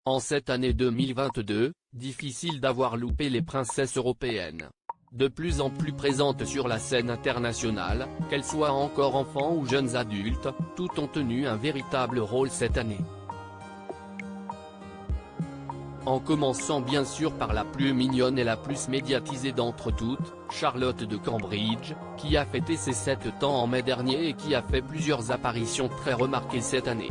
En cette année 2022, difficile d'avoir loupé les princesses européennes. De plus en plus présentes sur la scène internationale, qu'elles soient encore enfants ou jeunes adultes, toutes ont tenu un véritable rôle cette année. En commençant bien sûr par la plus mignonne et la plus médiatisée d'entre toutes, Charlotte de Cambridge, qui a fêté ses 7 ans en mai dernier et qui a fait plusieurs apparitions très remarquées cette année.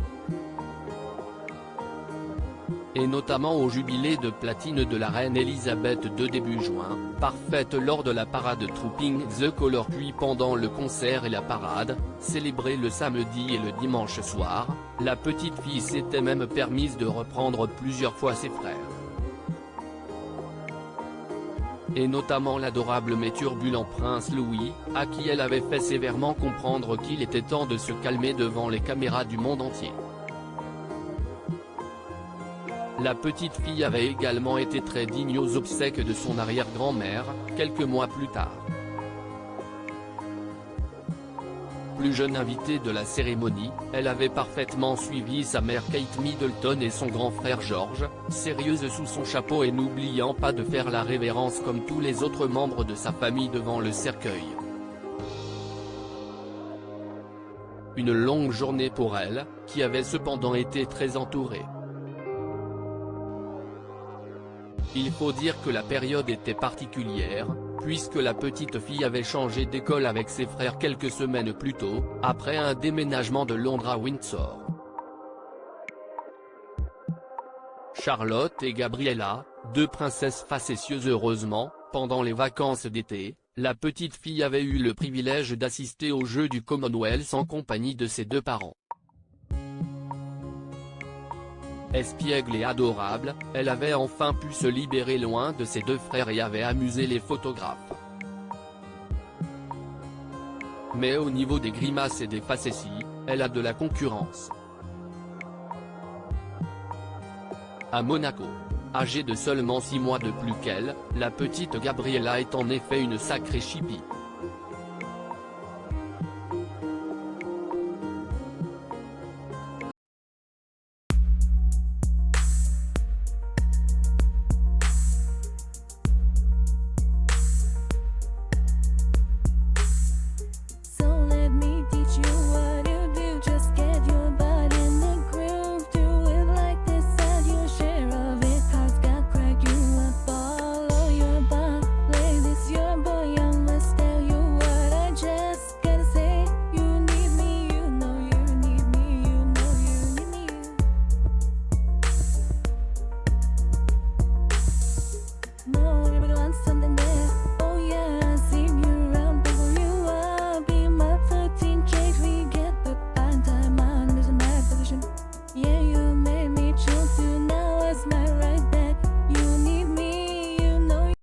Et notamment au jubilé de platine de la reine Elisabeth II début juin, parfaite lors de la parade Trooping the Colour puis pendant le concert et la parade, célébrée le samedi et le dimanche soir, la petite fille s'était même permise de reprendre plusieurs fois ses frères. Et notamment l'adorable mais turbulent prince Louis, à qui elle avait fait sévèrement comprendre qu'il était temps de se calmer devant les caméras du monde entier. La petite fille avait également été très digne aux obsèques de son arrière-grand-mère, quelques mois plus tard. Plus jeune invitée de la cérémonie, elle avait parfaitement suivi sa mère Kate Middleton et son grand frère George, sérieuse sous son chapeau et n'oubliant pas de faire la révérence comme tous les autres membres de sa famille devant le cercueil. Une longue journée pour elle, qui avait cependant été très entourée. Il faut dire que la période était particulière, puisque la petite fille avait changé d'école avec ses frères quelques semaines plus tôt, après un déménagement de Londres à Windsor. Charlotte et Gabriella, deux princesses facétieuses heureusement, pendant les vacances d'été, la petite fille avait eu le privilège d'assister aux Jeux du Commonwealth en compagnie de ses deux parents. Espiègle et adorable, elle avait enfin pu se libérer loin de ses deux frères et avait amusé les photographes. Mais au niveau des grimaces et des facéties, elle a de la concurrence. À Monaco, âgée de seulement 6 mois de plus qu'elle, la petite Gabriella est en effet une sacrée chipie.